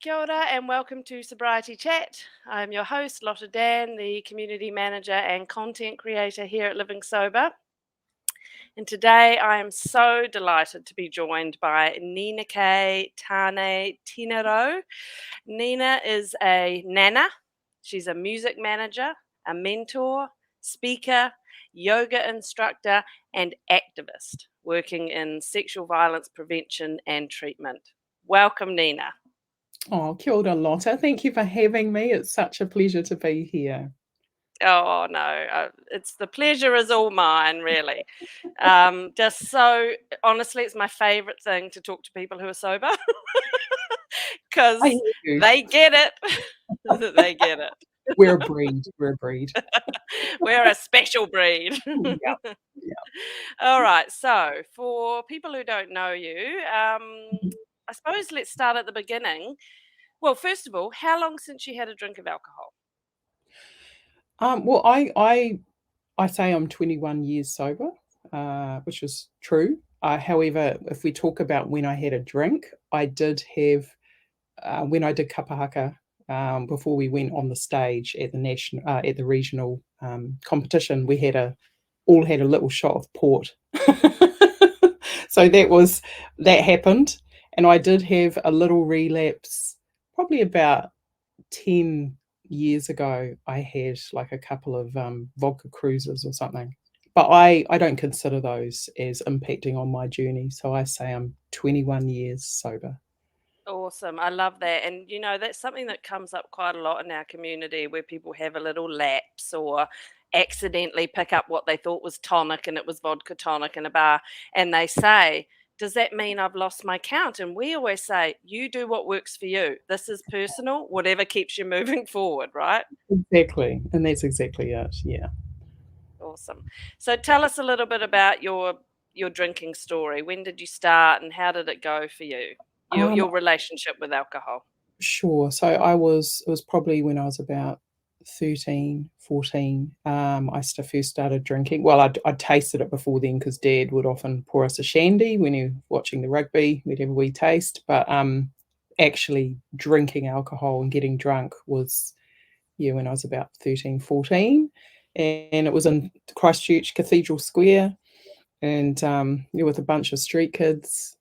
Kia ora and welcome to Sobriety Chat. I'm your host, Lotta Dann, the community manager and content creator here at Living Sober. And today I am so delighted to be joined by Ninakaye Taane-Tinorau. Nina is a nana. She's a music manager, a mentor, speaker, yoga instructor, and activist working in sexual violence prevention and treatment. Welcome, Nina. Oh, kia ora, Lotta. Thank you for having me. It's such a pleasure to be here. Oh no, it's the pleasure is all mine, really. Just so honestly, it's my favorite thing to talk to people who are sober I because hear you. they get it. They get it. We're a breed. We're a breed. We're a special breed. Yeah, yeah. All right. So, for people who don't know you, I suppose let's start at the beginning. Well, first of all, how long since you had a drink of alcohol? Well, I say I'm 21 years sober, which is true. However, if we talk about when I had a drink, I did have when I did kapahaka before we went on the stage at the regional competition. We all had a little shot of port, so that happened, and I did have a little relapse probably about 10 years ago. I had like a couple of vodka cruises or something, but I don't consider those as impacting on my journey. So I say I'm 21 years sober. Awesome. I love that. And, that's something that comes up quite a lot in our community where people have a little lapse or accidentally pick up what they thought was tonic and it was vodka tonic in a bar. And they say, does that mean I've lost my count? And we always say, you do what works for you. This is personal, whatever keeps you moving forward, right? Exactly, and that's exactly it. Yeah. Awesome. So tell us a little bit about your drinking story. When did you start and how did it go for you? Um, Your relationship with alcohol. Sure. So it was probably when I was about 13, 14. First started drinking. Well, I'd tasted it before then because Dad would often pour us a shandy when he was watching the rugby. We'd have a wee taste. But actually drinking alcohol and getting drunk was, yeah, when I was about 13, 14. And it was in Christchurch Cathedral Square, and with a bunch of street kids.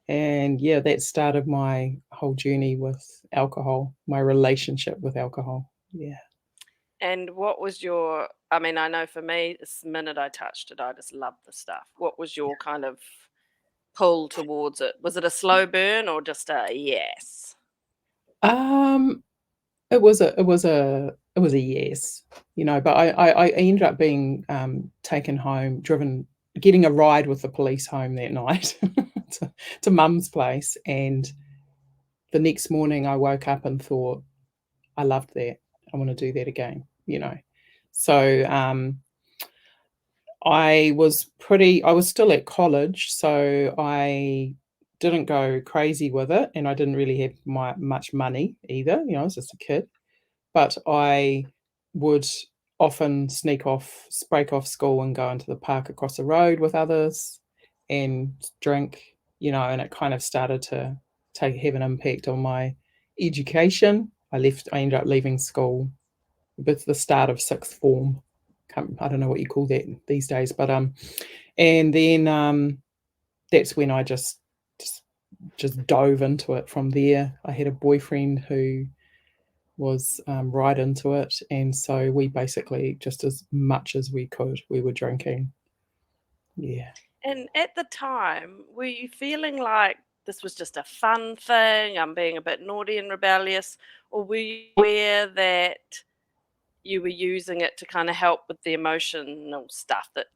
And yeah, that started my whole journey with alcohol, my relationship with alcohol. Yeah. And what was I mean, I know for me, this minute I touched it, I just loved the stuff. What was your kind of pull towards it? Was it a slow burn or just a yes? Um, it was a yes, but I ended up being taken home, getting a ride with the police home that night to mum's place. And the next morning I woke up and thought, I loved that. I want to do that again. So I was still at college, so I didn't go crazy with it, and I didn't really have much money either. I was just a kid, but I would often break off school and go into the park across the road with others and drink, and it kind of started to have an impact on my education. I ended up leaving school with the start of sixth form. I don't know what you call that these days, but and then that's when I just dove into it from there. I had a boyfriend who was right into it, and so we basically, just as much as we could, we were drinking. Yeah. And at the time, were you feeling like this was just a fun thing? I'm being a bit naughty and rebellious, or were you aware that you were using it to kind of help with the emotional stuff that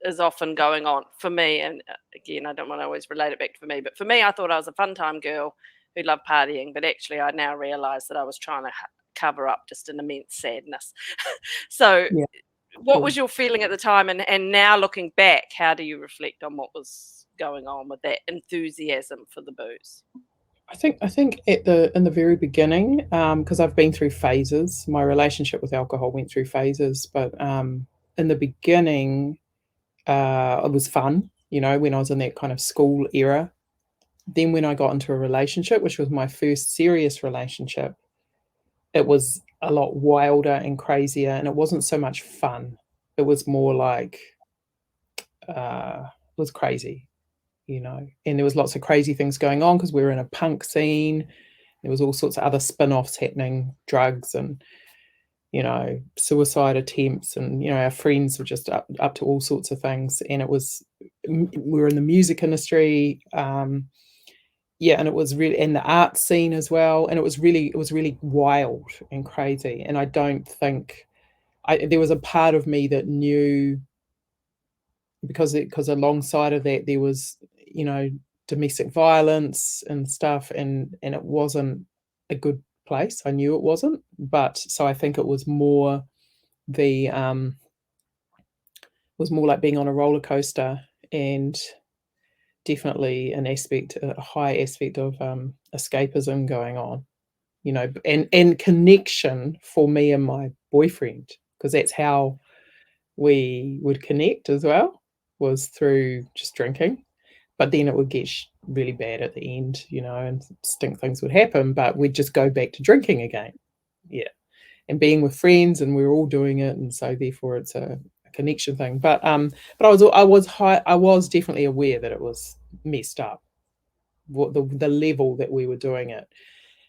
is often going on for me? And again, I don't want to always relate it back to me, but for me, I thought I was a fun time girl who loved partying, but actually I now realize that I was trying to cover up just an immense sadness. So Yeah. what Cool. was your feeling at the time, and now looking back, how do you reflect on what was going on with that enthusiasm for the booze? I think in the very beginning, because I've been through phases. My relationship with alcohol went through phases, but in the beginning, it was fun. When I was in that kind of school era, then when I got into a relationship, which was my first serious relationship, it was a lot wilder and crazier, and it wasn't so much fun. It was more like, it was crazy, and there was lots of crazy things going on because we were in a punk scene. There was all sorts of other spin-offs happening, drugs and, suicide attempts, and, our friends were just up to all sorts of things. And we were in the music industry, and it was really in the art scene as well. And it was really wild and crazy. And I don't think there was a part of me that knew, because alongside of that there was, domestic violence and stuff, and it wasn't a good place. I knew it wasn't, but so I think it was more the was more like being on a roller coaster, and definitely a high aspect of escapism going on, and connection for me and my boyfriend, because that's how we would connect as well, was through just drinking. But then it would get really bad at the end, and stink things would happen, but we'd just go back to drinking again. Yeah. And being with friends, and we were all doing it, and so therefore it's a connection thing. But I was definitely aware that it was messed up, what the level that we were doing it.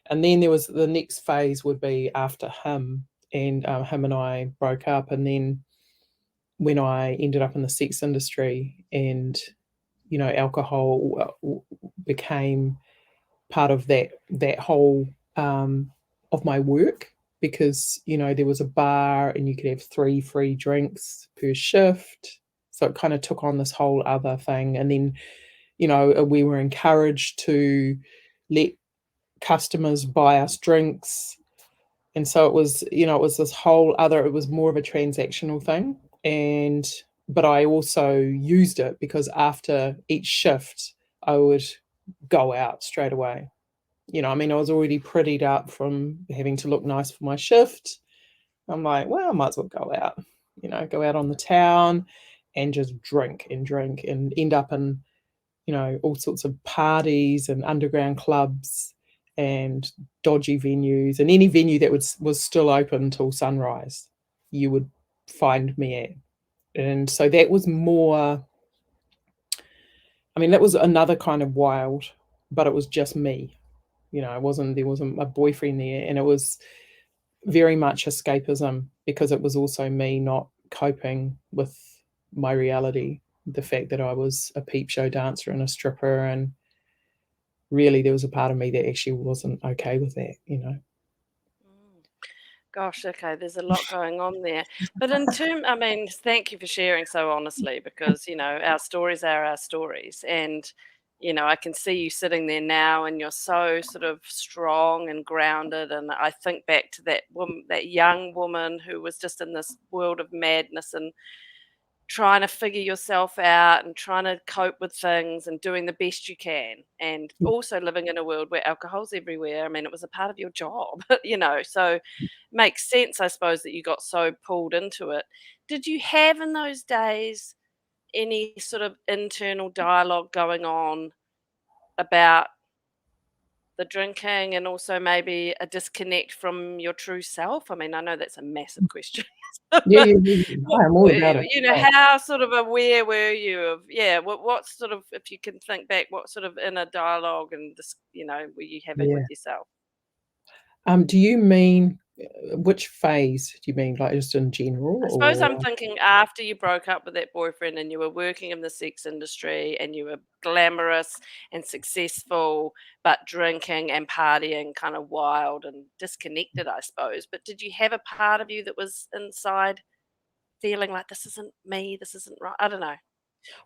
And then there was the next phase would be after him, and him and I broke up, and then when I ended up in the sex industry, and alcohol became part of that whole of my work, because there was a bar and you could have 3 free drinks per shift, so it kind of took on this whole other thing. And then we were encouraged to let customers buy us drinks, and so it was this whole other, it was more of a transactional thing. But I also used it, because after each shift I would go out straight away. I was already prettied up from having to look nice for my shift. I'm like, well, I might as well go out on the town and just drink and end up in, all sorts of parties and underground clubs and dodgy venues, and any venue that was still open till sunrise, you would find me at. And so that was more, that was another kind of wild, but it was just me. There wasn't a boyfriend there, and it was very much escapism, because it was also me not coping with my reality, the fact that I was a peep show dancer and a stripper, and really there was a part of me that actually wasn't okay with that. Gosh, okay, there's a lot going on there. But thank you for sharing so honestly, because, our stories are our stories. And, I can see you sitting there now, and you're so sort of strong and grounded. And I think back to that woman, that young woman who was just in this world of madness and trying to figure yourself out and trying to cope with things and doing the best you can, and also living in a world where alcohol's everywhere. It was a part of your job, so makes sense, I suppose, that you got so pulled into it. Did you have in those days any sort of internal dialogue going on about the drinking, and also maybe a disconnect from your true self? I know that's a massive question. Yeah, But yeah, yeah, yeah. what, I'm all about it. Yeah. how sort of aware were you of, yeah, what sort of, if you can think back, what sort of inner dialogue and this, were you having with Yeah. yourself? Do you mean, which phase do you mean, like just in general, I suppose I'm or? thinking after you broke up with that boyfriend and you were working in the sex industry and you were glamorous and successful, but drinking and partying, kind of wild and disconnected, I suppose. But did you have a part of you that was inside feeling like, this isn't me, this isn't right? I don't know.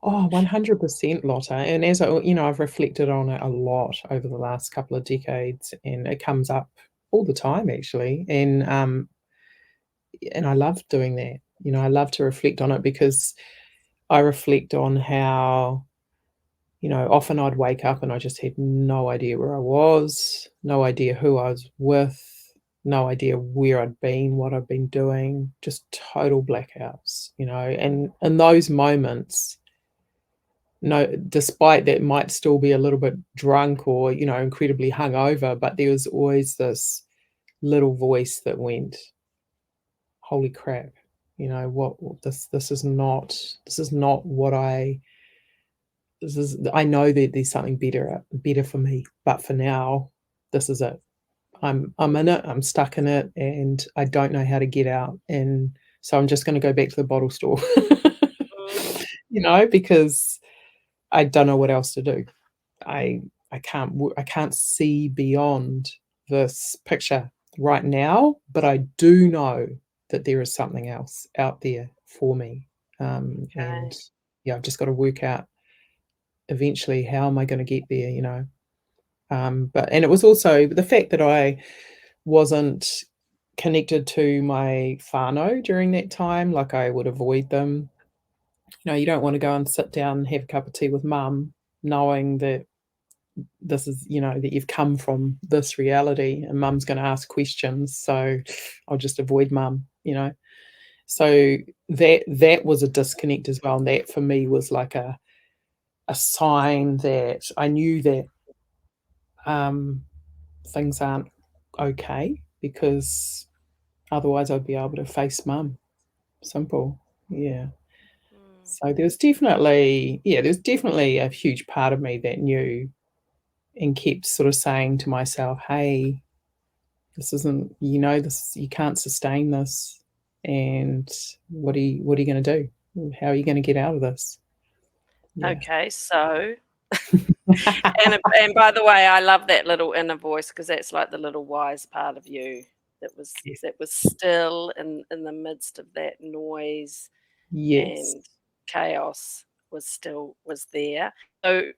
Oh, 100%, Lotta. And as I've reflected on it a lot over the last couple of decades, and it comes up all the time actually. And I love doing that. I love to reflect on it, because I reflect on how, often I'd wake up and I just had no idea where I was, no idea who I was with, no idea where I'd been, what I'd been doing, just total blackouts. And in those moments, no, despite that might still be a little bit drunk or, incredibly hungover, but there was always this little voice that went, holy crap, what this is not what I know that there's something better for me, but for now, this is it. I'm in it, I'm stuck in it, and I don't know how to get out, and so I'm just gonna go back to the bottle store. Because I don't know what else to do. I can't see beyond this picture right now, but I do know that there is something else out there for me. And yeah, I've just got to work out eventually how am I going to get there. And it was also the fact that I wasn't connected to my whānau during that time. Like, I would avoid them. You don't want to go and sit down and have a cup of tea with mum, knowing that this is, that you've come from this reality and mum's going to ask questions. So I'll just avoid mum. So that was a disconnect as well. And that for me was like a sign that I knew that things aren't okay, because otherwise I'd be able to face mum. Simple. Yeah. So there's definitely a huge part of me that knew and kept sort of saying to myself, hey, this isn't, this, you can't sustain this. And what are you going to do? How are you going to get out of this? Yeah. Okay, so and by the way, I love that little inner voice, because that's like the little wise part of you that was still in the midst of that noise. Yes. And chaos was there. So,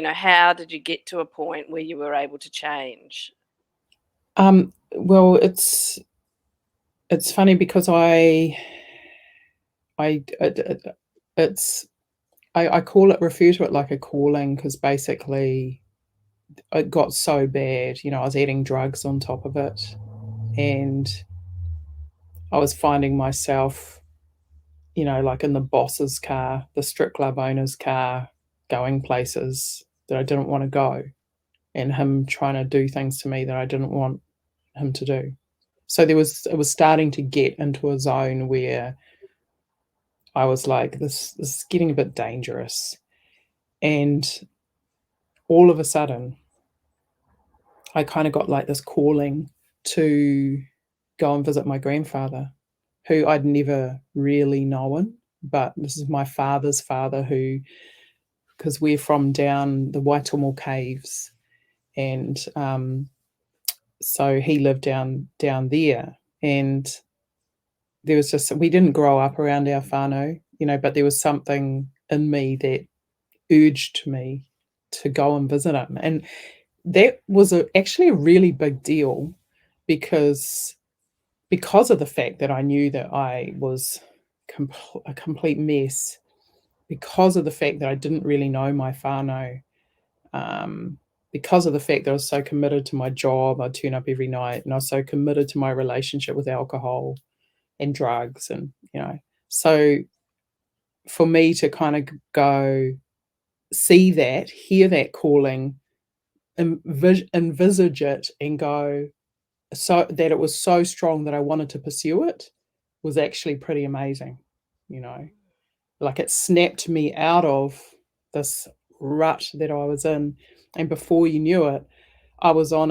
how did you get to a point where you were able to change? Well, it's funny because I refer to it like a calling, because basically it got so bad, I was adding drugs on top of it, and I was finding myself, like in the boss's car, the strip club owner's car, going places that I didn't want to go, and him trying to do things to me that I didn't want him to do. So it was starting to get into a zone where I was like, this is getting a bit dangerous. And all of a sudden, I kind of got like this calling to go and visit my grandfather, who I'd never really known, but this is my father's father, who, because we're from down the Waitomo caves, and so he lived down there, and there was just, we didn't grow up around our whānau, but there was something in me that urged me to go and visit him. And that was actually a really big deal, because of the fact that I knew that I was a complete mess, because of the fact that I didn't really know my whānau, because of the fact that I was so committed to my job, I'd turn up every night, and I was so committed to my relationship with alcohol and drugs, and so for me to kind of go see that, hear that calling, envisage it, and go, so that it was so strong that I wanted to pursue it, was actually pretty amazing. Like, it snapped me out of this rut that I was in, and before you knew it, I was on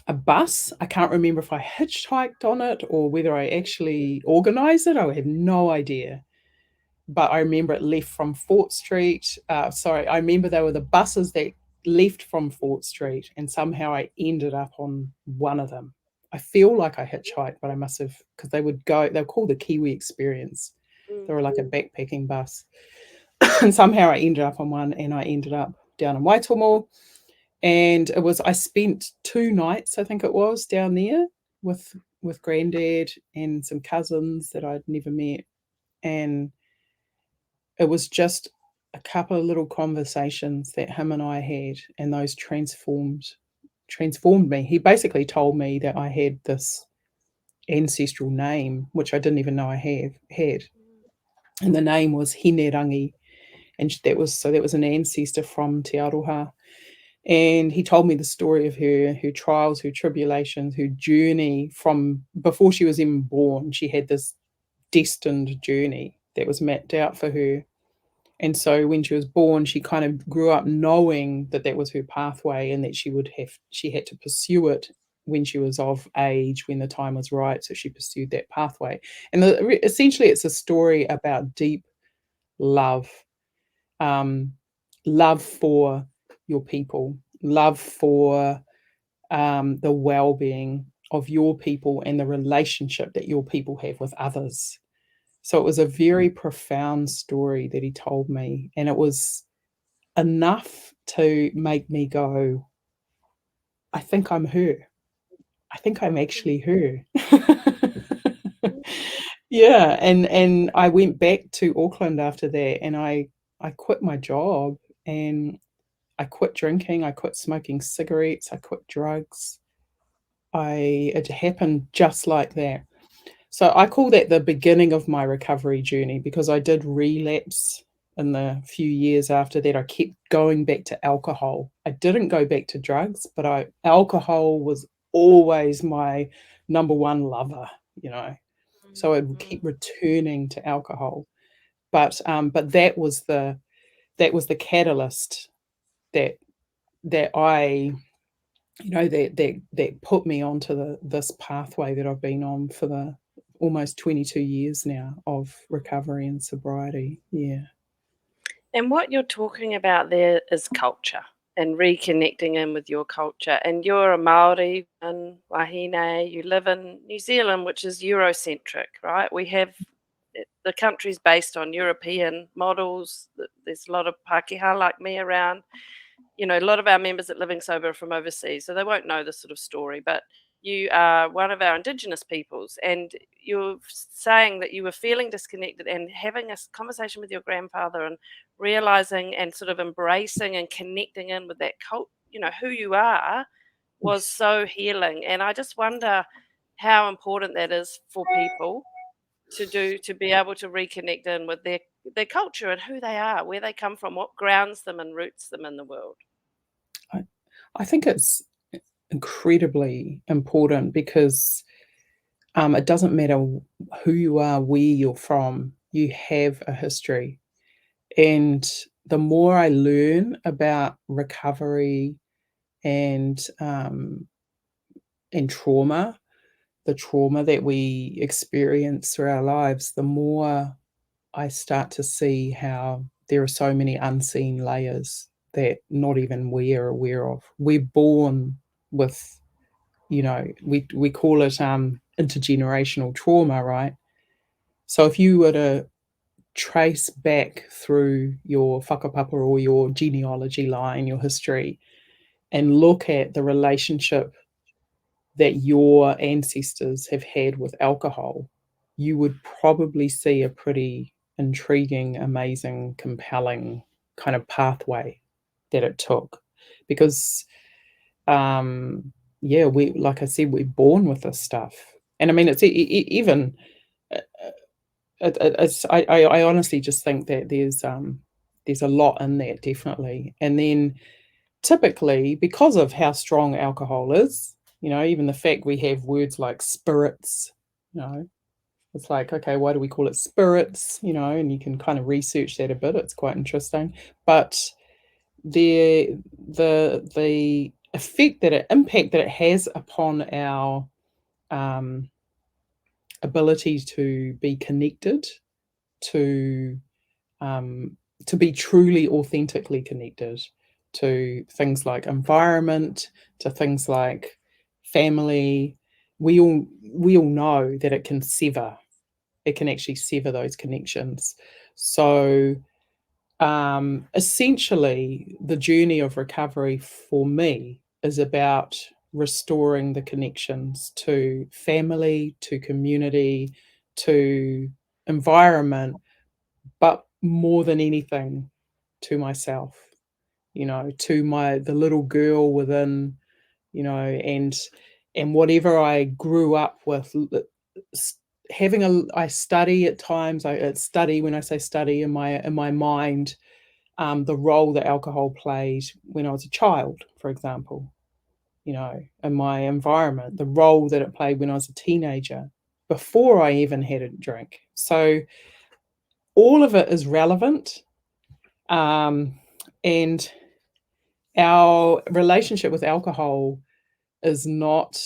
a bus. I can't remember if I hitchhiked on it or whether I actually organized it. I have no idea. But I remember it left from Fort Street. I remember they were the buses that left from Fort Street, and somehow I ended up on one of them. I feel like I hitchhiked, but I must have, because they were called the Kiwi Experience. They were like a backpacking bus. And somehow I ended up on one, and I ended up down in Waitomo. And I spent 2 nights, I think it was, down there with Granddad and some cousins that I'd never met. And it was just a couple of little conversations that him and I had, and those transformed me. He basically told me that I had this ancestral name, which I didn't even know I had. And the name was Hinerangi. and that was an ancestor from Te Aroha. And he told me the story of her trials, her tribulations, her journey from before she was even born. She had this destined journey that was mapped out for her. And so when she was born, she kind of grew up knowing that that was her pathway and that she had to pursue it when she was of age, when the time was right. So she pursued that pathway. And essentially, it's a story about deep love, love for your people, love for the well-being of your people and the relationship that your people have with others. So it was a very profound story that he told me, and it was enough to make me go, I think I'm her. I think I'm actually her. Yeah, and I went back to Auckland after that, and I quit my job, and I quit drinking, I quit smoking cigarettes, I quit drugs. It happened just like that. So I call that the beginning of my recovery journey, because I did relapse in the few years after that. I kept going back to alcohol. I didn't go back to drugs, but alcohol was always my number one lover, you know. So I would keep returning to alcohol. But that was the catalyst that I that put me onto this pathway that I've been on for the almost 22 years now of recovery and sobriety. Yeah. And what you're talking about there is culture and reconnecting in with your culture. And you're a Māori in Wahine, you live in New Zealand, which is Eurocentric, right? We have the country's based on European models. There's a lot of Pākehā like me around. You know, a lot of our members at Living Sober are from overseas, so they won't know this sort of story. But you are one of our Indigenous peoples, and you're saying that you were feeling disconnected and having a conversation with your grandfather and realizing and sort of embracing and connecting in with that cult, you know, who you are, was Yes. so healing. And I just wonder how important that is for people to be able to reconnect in with their culture and who they are, where they come from, what grounds them and roots them in the world. I think it's incredibly important because it doesn't matter who you are, where you're from, you have a history. And the more I learn about recovery and trauma, the trauma that we experience through our lives, the more I start to see how there are so many unseen layers that not even we are aware of. We're born with, we call it intergenerational trauma, right? So if you were to trace back through your whakapapa or your genealogy line, your history, and look at the relationship that your ancestors have had with alcohol, you would probably see a pretty intriguing, amazing, compelling kind of pathway that it took. Because, yeah, like I said, we're born with this stuff. And I mean, it's even, I honestly just think that there's a lot in that, definitely. And then typically, because of how strong alcohol is, even the fact we have words like spirits, it's like, okay, why do we call it spirits? And you can kind of research that a bit. It's quite interesting. But the impact that it has upon our ability to be connected, to be truly authentically connected to things like environment, to things like family. We all know that it can actually sever those connections. So essentially, the journey of recovery for me is about restoring the connections to family, to community, to environment, but more than anything, to myself, to the little girl within, and whatever I grew up with. I study at times. I study, when I say study, in my mind, the role that alcohol played when I was a child, for example, in my environment, the role that it played when I was a teenager, before I even had a drink. So all of it is relevant. And our relationship with alcohol is not,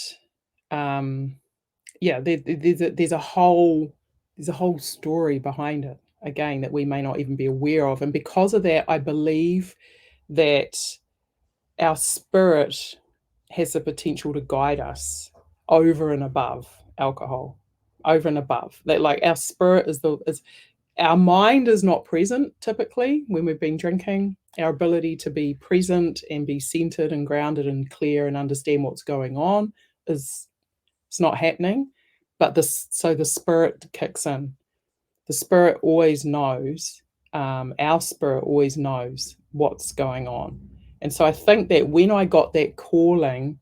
there's a whole story behind it, again, that we may not even be aware of. And because of that, I believe that our spirit has the potential to guide us over and above alcohol, over and above that. Like, our spirit is our mind is not present typically when we've been drinking. Our ability to be present and be centered and grounded and clear and understand what's going on it's not happening. But the spirit kicks in. The spirit always knows. Our spirit always knows what's going on. And so I think that when I got that calling,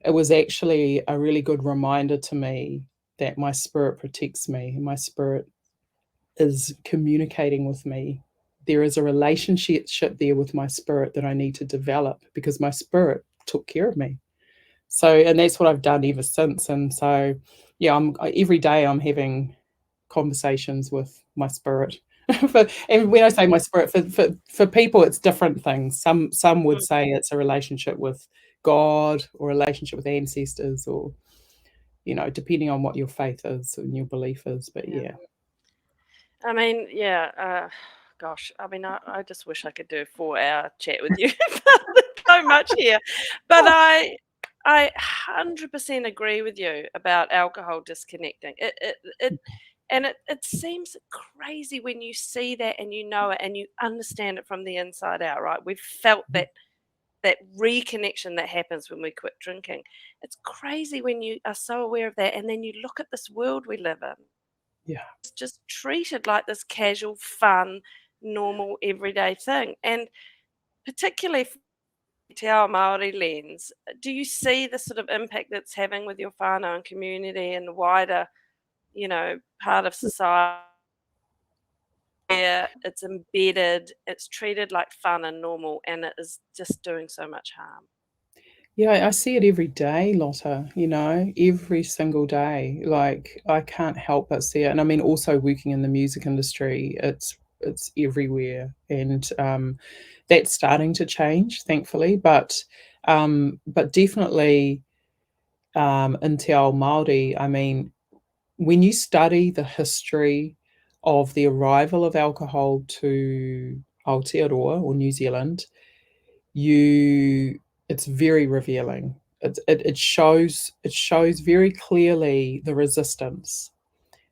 it was actually a really good reminder to me that my spirit protects me, and my spirit is communicating with me. There is a relationship there with my spirit that I need to develop, because my spirit took care of me. So, and that's what I've done ever since. And so, yeah, every day I'm having conversations with my spirit. And when I say my spirit, for people, it's different things. Some would say it's a relationship with God or a relationship with ancestors, or, depending on what your faith is and your belief is. But yeah. I mean, gosh, I mean, I just wish I could do a 4-hour chat with you. There's so much here. But I 100% agree with you about alcohol disconnecting. It seems crazy when you see that and you know it and you understand it from the inside out, right? We've felt that reconnection that happens when we quit drinking. It's crazy when you are so aware of that, and then you look at this world we live in. Yeah. It's just treated like this casual, fun, normal, everyday thing. And particularly from Te Ao Māori lens, do you see the sort of impact that's having with your whānau and community and the wider, part of society, where it's embedded, it's treated like fun and normal, and it is just doing so much harm? Yeah, I see it every day, Lotta, every single day. Like, I can't help but see it. And I mean, also working in the music industry, it's everywhere. And that's starting to change, thankfully. But definitely in Te Ao Māori, I mean, when you study the history of the arrival of alcohol to Aotearoa or New Zealand, it's very revealing. It shows very clearly the resistance.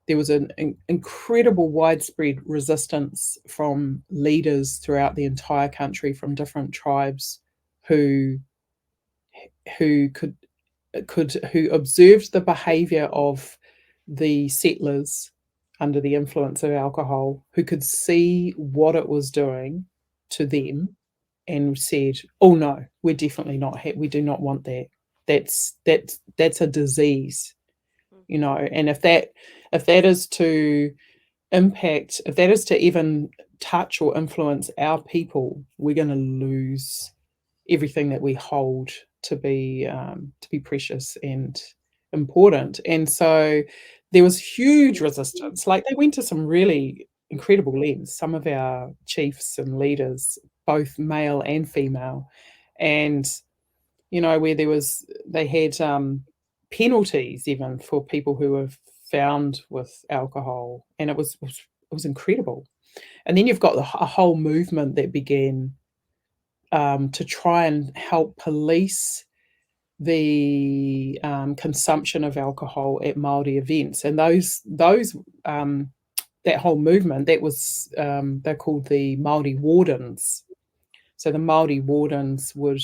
There was an incredible widespread resistance from leaders throughout the entire country, from different tribes who observed the behavior of the settlers under the influence of alcohol, who could see what it was doing to them, and said, "Oh no, we're definitely not. We do not want that. That's a disease, And if that is to impact, if that is to even touch or influence our people, we're going to lose everything that we hold to be precious and important." And so there was huge resistance. Like, they went to some really incredible lengths, some of our chiefs and leaders, both male and female, and where they had penalties even for people who were found with alcohol, and it was incredible. And then you've got a whole movement that began to try and help police the consumption of alcohol at Māori events. And that whole movement, that was they're called the Māori Wardens. So the Māori Wardens were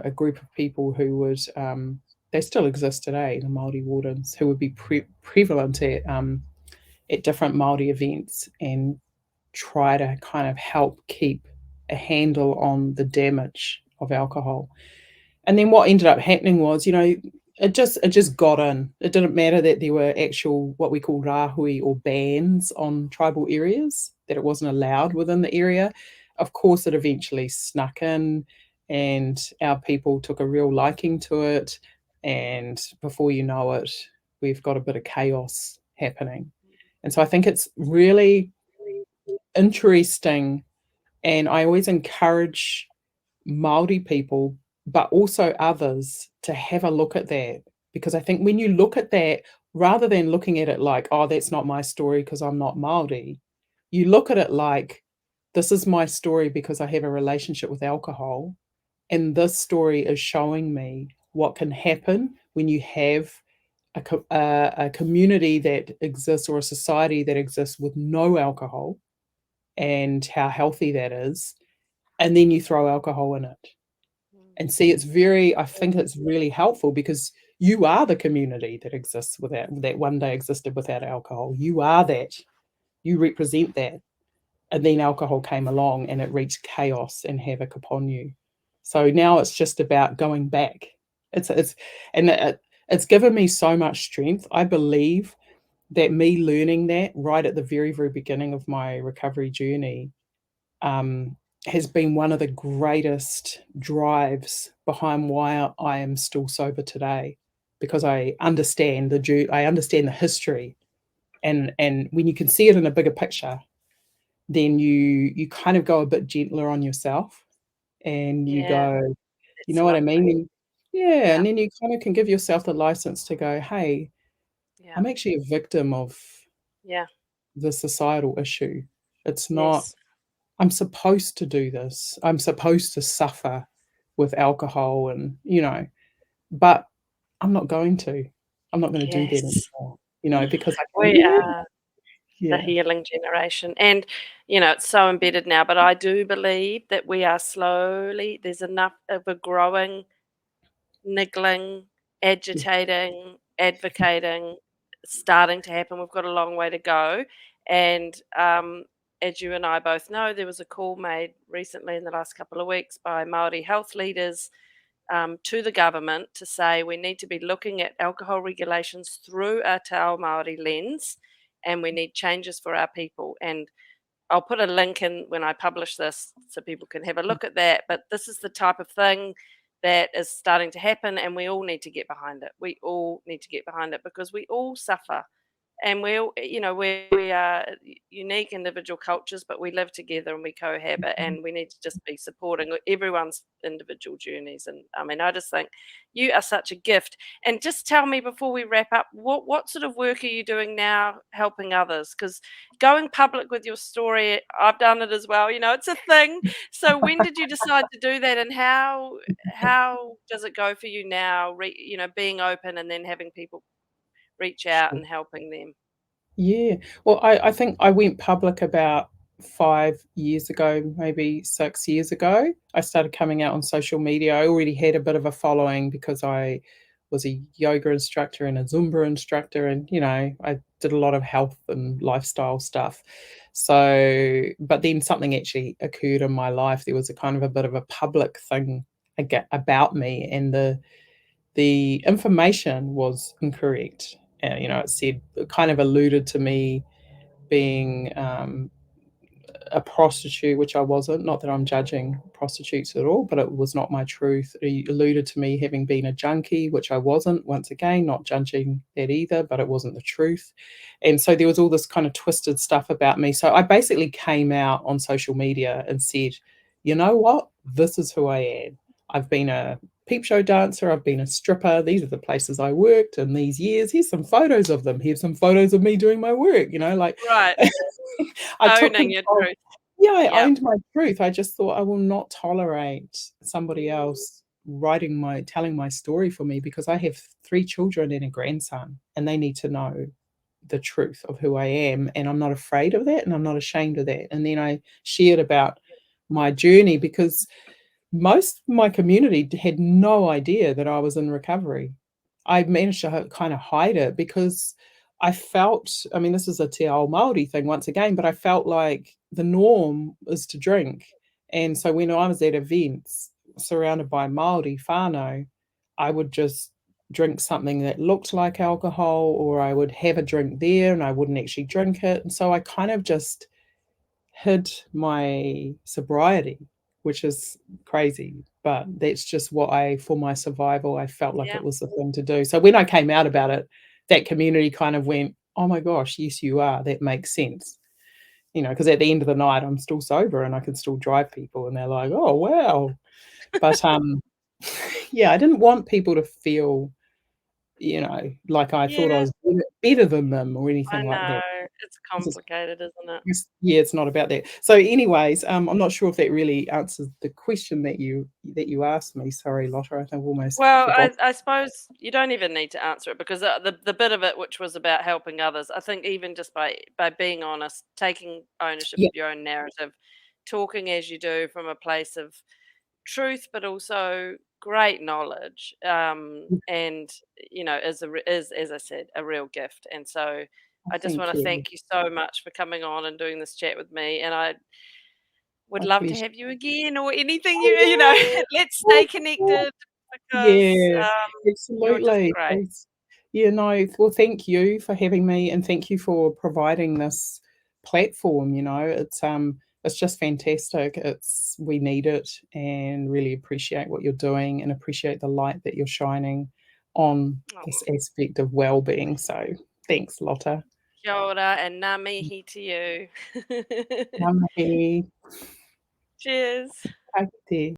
a group of people who would, they still exist today, the Māori Wardens, who would be prevalent at different Māori events and try to kind of help keep a handle on the damage of alcohol. And then what ended up happening was, it just got in. It didn't matter that there were actual, what we call rahui or bans on tribal areas. that it wasn't allowed within the area. Of course, it eventually snuck in, and our people took a real liking to it. And before you know it, we've got a bit of chaos happening. And so I think it's really interesting. And I always encourage Māori people, but also others, to have a look at that. Because I think when you look at that, rather than looking at it like, oh, that's not my story because I'm not Māori, you look at it like, this is my story because I have a relationship with alcohol. And this story is showing me what can happen when you have a community that exists, or a society that exists with no alcohol, and how healthy that is. And then you throw alcohol in it. And see, I think it's really helpful, because you are the community that exists without, that one day existed without alcohol. You are that. You represent that. And then alcohol came along and it wreaked chaos and havoc upon you. So now it's just about going back. It's given me so much strength. I believe that me learning that right at the very, very beginning of my recovery journey has been one of the greatest drives behind why I am still sober today, because I understand the history, and when you can see it in a bigger picture, then you kind of go a bit gentler on yourself, and you Yeah, go, you it's know what I lovely. mean? Yeah, Yeah, and then you kind of can give yourself the license to go, hey, yeah, I'm actually a victim of yeah, the societal issue. It's not, yes, I'm supposed to do this. I'm supposed to suffer with alcohol, and, but I'm not going to. I'm not going to do that yes. anymore, because I can, We are the yeah, healing generation. And, it's so embedded now, but I do believe that we are slowly, there's enough of a growing, niggling, yeah, agitating, advocating starting to happen. We've got a long way to go. And as you and I both know, there was a call made recently in the last couple of weeks by Māori health leaders to the government to say we need to be looking at alcohol regulations through a Te Ao Māori lens, and we need changes for our people. And I'll put a link in when I publish this so people can have a look at that. But this is the type of thing that is starting to happen, and we all need to get behind it. We all need to get behind it because we all suffer, and we all, we are unique individual cultures, but we live together and we cohabit, and we need to just be supporting everyone's individual journeys. And I mean, I just think you are such a gift. And just tell me before we wrap up, what sort of work are you doing now helping others? Because going public with your story, I've done it as well, it's a thing. So when did you decide to do that, and how does it go for you now, being open and then having people reach out sure. and helping them? Yeah. Well, I think I went public about 5 years ago, maybe 6 years ago. I started coming out on social media. I already had a bit of a following because I was a yoga instructor and a Zumba instructor, and I did a lot of health and lifestyle stuff. So, but then something actually occurred in my life. There was a kind of a bit of a public thing about me, and the information was incorrect. It said, it kind of alluded to me being a prostitute, which I wasn't. Not that I'm judging prostitutes at all, but it was not my truth. It alluded to me having been a junkie, which I wasn't. Once again, not judging that either, but it wasn't the truth. And so there was all this kind of twisted stuff about me. So I basically came out on social media and said, you know what? This is who I am. I've been a peep show dancer. I've been a stripper. These are the places I worked in these years. Here's some photos of them. Here's some photos of me doing my work, like Right, I took owning your control. truth. Yeah, I Yeah, owned my truth. I just thought I will not tolerate somebody mm, else telling my story for me, because I have 3 children and a grandson, and they need to know the truth of who I am, and I'm not afraid of that, and I'm not ashamed of that. And then I shared about my journey, because most of my community had no idea that I was in recovery. I managed to kind of hide it because I felt, I mean, this is a Te Ao Māori thing once again, but I felt like the norm is to drink. And so when I was at events surrounded by Māori whānau, I would just drink something that looked like alcohol, or I would have a drink there and I wouldn't actually drink it. And so I kind of just hid my sobriety, which is crazy, but that's just what for my survival, I felt like Yeah. it was the thing to do. So when I came out about it, that community kind of went, "Oh my gosh, yes, you are. That makes sense." Because at the end of the night, I'm still sober and I can still drive people, and they're like, "Oh, wow." But, yeah, I didn't want people to feel, like I thought I Yeah, was better than them or I anything like that. know. It's 'Cause it's complicated, isn't it? yeah, it's not about that. So anyways, I'm not sure if that really answers the question that you asked me. Sorry, Lotta, I think I've almost Well, forgot. I suppose you don't even need to answer it because the bit of it which was about helping others, I think even just by being honest, taking ownership Yeah, of your own narrative, talking as you do from a place of truth, but also great knowledge, and is as I said a real gift. And so I just thank want to you. thank you so much for coming on and doing this chat with me. And I would My love to pleasure. have you again or anything Oh, let's yeah. stay connected because Yeah, you're just absolutely. great. Thanks. Yeah, no, well, thank you for having me, and thank you for providing this platform, it's just fantastic. We need it, and really appreciate what you're doing and appreciate the light that you're shining on this Oh, aspect of well-being. So thanks, Lotta. kia ora and ngā mihi to you. Ngā mihi. Cheers. Ka kite.